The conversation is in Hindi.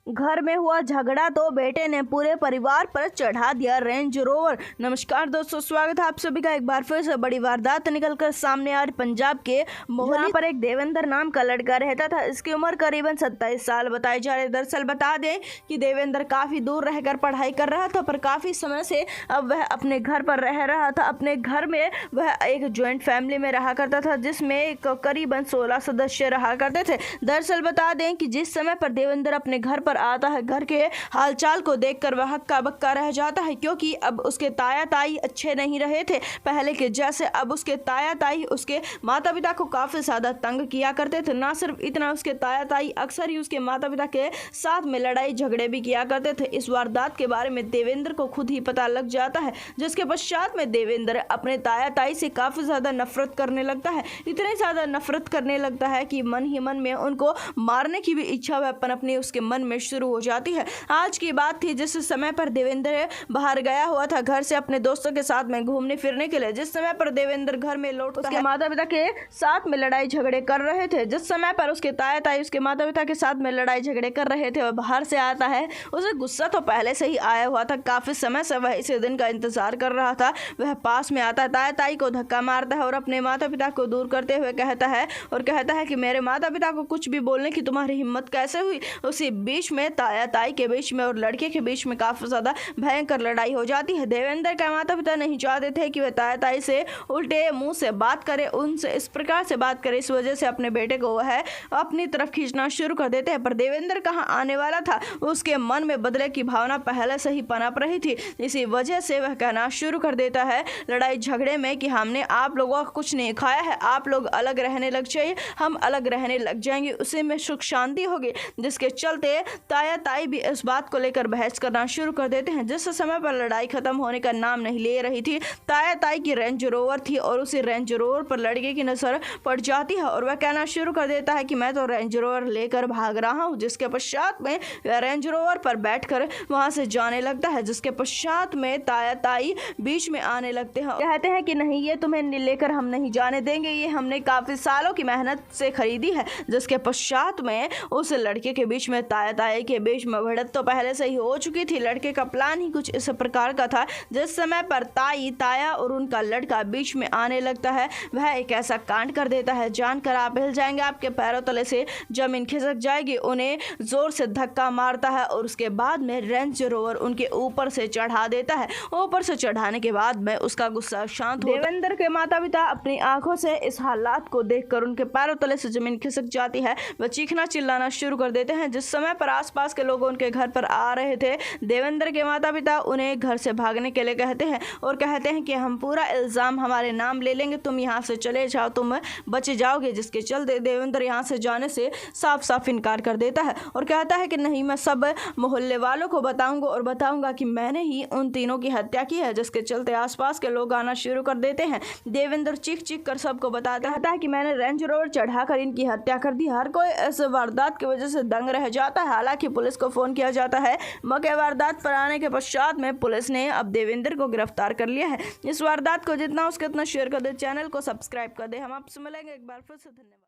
घर में हुआ झगड़ा तो बेटे ने पूरे परिवार पर चढ़ा दिया रेंज रोवर। नमस्कार दोस्तों, स्वागत है आप सभी का एक बार फिर से। बड़ी वारदात निकलकर सामने आ रही पंजाब के मोहाली पर एक देवेंद्र नाम का लड़का रहता था। इसकी उम्र करीबन 27 साल बताई जा रही। दरअसल बता दें कि देवेंद्र काफी दूर रहकर पढ़ाई कर रहा था, पर काफी समय से अब वह अपने घर पर रह रहा था। अपने घर में वह एक ज्वाइंट फैमिली में रहा करता था, जिसमें करीबन 16 सदस्य रहा करते थे। दरअसल बता दें कि जिस समय पर देवेंद्र अपने घर पर आता है, घर के हालचाल को देखकर वह हक्का बक्का रह जाता है, क्योंकि अब उसके ताया ताई अच्छे नहीं रहे थे पहले के जैसे। अब उसके ताया ताई उसके माता पिता को काफी ज्यादा तंग किया करते थे। ना सिर्फ इतना, उसके ताया ताई अक्सर ही उसके माता पिता के साथ में लड़ाई झगड़े भी किया करते थे। इस वारदात के बारे में देवेंद्र को खुद ही पता लग जाता है, जिसके पश्चात में देवेंद्र अपने ताया ताई से काफी ज्यादा नफरत करने लगता है। इतनी ज्यादा नफरत करने लगता है कि मन ही मन में उनको मारने की भी इच्छा वह पनपनी उसके मन में शुरू हो जाती है। आज की बात थी जिस समय पर देवेंद्र बाहर गया हुआ था घर से अपने दोस्तों के साथ में घूमने फिरने के लिए। जिस समय पर देवेंद्र घर में लौटता है, माता पिता के साथ में लड़ाई झगड़े कर रहे थे। जिस समय पर उसके ताया ताई उसके माता पिता के साथ में लड़ाई झगड़े कर रहे थे, वह बाहर से आता है। उसे गुस्सा तो पहले से ही आया हुआ था, काफी समय से वह इस दिन का इंतजार कर रहा था। वह पास में आता है, ताया ताई को धक्का मारता है और अपने माता पिता को दूर करते हुए कहता है कि मेरे माता पिता को कुछ भी बोलने की तुम्हारी हिम्मत कैसे हुई। उसी बीच में ताया ताई के बीच में और लड़के के बीच में काफी ज्यादा भयंकर लड़ाई हो जाती है। देवेंद्र के माता पिता नहीं चाहते थे कि वह ताया ताई से उल्टे मुंह से बात करे, उनसे इस प्रकार से बात करे। इस वजह से अपने बेटे को वह अपनी तरफ खींचना शुरू कर देते हैं। पर देवेंद्र कहाँ आने वाला था, उसके मन में बदले की भावना पहले से ही पनप रही थी। इसी वजह से वह कहना शुरू कर देता है लड़ाई झगड़े में कि हमने आप लोगों का कुछ नहीं खाया है, आप लोग अलग रहने लग जाइए, हम अलग रहने लग जाएंगे, उसी में सुख शांति होगी। जिसके चलते ताया ताई भी इस बात को लेकर बहस करना शुरू कर देते हैं। जिस समय पर लड़ाई खत्म होने का नाम नहीं ले रही थी, ताया ताई की रेंज रोवर थी और उसी रेंज रोवर पर लड़के की नजर पड़ जाती है और वह कहना शुरू कर देता है कि मैं तो रेंज रोवर लेकर भाग रहा हूं। जिसके पश्चात में रेंज रोवर पर बैठकर वहां से जाने लगता है। जिसके पश्चात में ताया ताई बीच में आने लगते हैं, कहते हैं कि नहीं, ये तुम्हें लेकर हम नहीं जाने देंगे, ये हमने काफी सालों की मेहनत से खरीदी है। जिसके पश्चात में उस लड़के के बीच में ताया ताई के बीच में भिड़ंत तो पहले से ही हो चुकी थी। लड़के का प्लान ही कुछ इस प्रकार का था। जिस समय पर ताई ताया और उनका लड़का बीच में आने लगता है, वह एक ऐसा कांड कर देता है जानकर आप हिल जाएंगे, आपके पैरों तले से जमीन खिसक जाएगी। उन्हें जोर से धक्का मारता है और उसके बाद में रेंज रोवर उनके ऊपर से चढ़ा देता है। ऊपर से चढ़ाने के बाद में उसका गुस्सा शांत हो। देवेंद्र के माता पिता अपनी आंखों से इस हालात को देखकर उनके पैरों तले से जमीन खिसक जाती है। वह चीखना चिल्लाना शुरू कर देते हैं। जिस समय पर आसपास के लोग उनके घर पर आ रहे थे, देवेंद्र के माता पिता उन्हें घर से भागने के लिए कहते हैं और कहते हैं कि हम पूरा इल्जाम हमारे नाम ले लेंगे, तुम यहाँ से चले जाओ, तुम बच जाओगे। जिसके चलते देवेंद्र यहाँ से जाने से साफ साफ इनकार कर देता है और कहता है कि नहीं, मैं सब मोहल्ले वालों को बताऊंगा और बताऊंगा कि मैंने ही उन तीनों की हत्या की है। जिसके चलते आसपास के लोग आना शुरू कर देते हैं। देवेंद्र चीख चीख कर सबको बताता है कि मैंने रेंज रोवर चढ़ाकर इनकी हत्या कर दी। हर कोई इस वारदात की वजह से दंग रह जाता है। हालांकि पुलिस को फोन किया जाता है। मौके वारदात पर आने के पश्चात में पुलिस ने अब देवेंद्र को गिरफ्तार कर लिया है। इस वारदात को जितना उसके उतना शेयर कर दे, चैनल को सब्सक्राइब कर दे। हम आपसे मिलेंगे एक बार फिर से। धन्यवाद।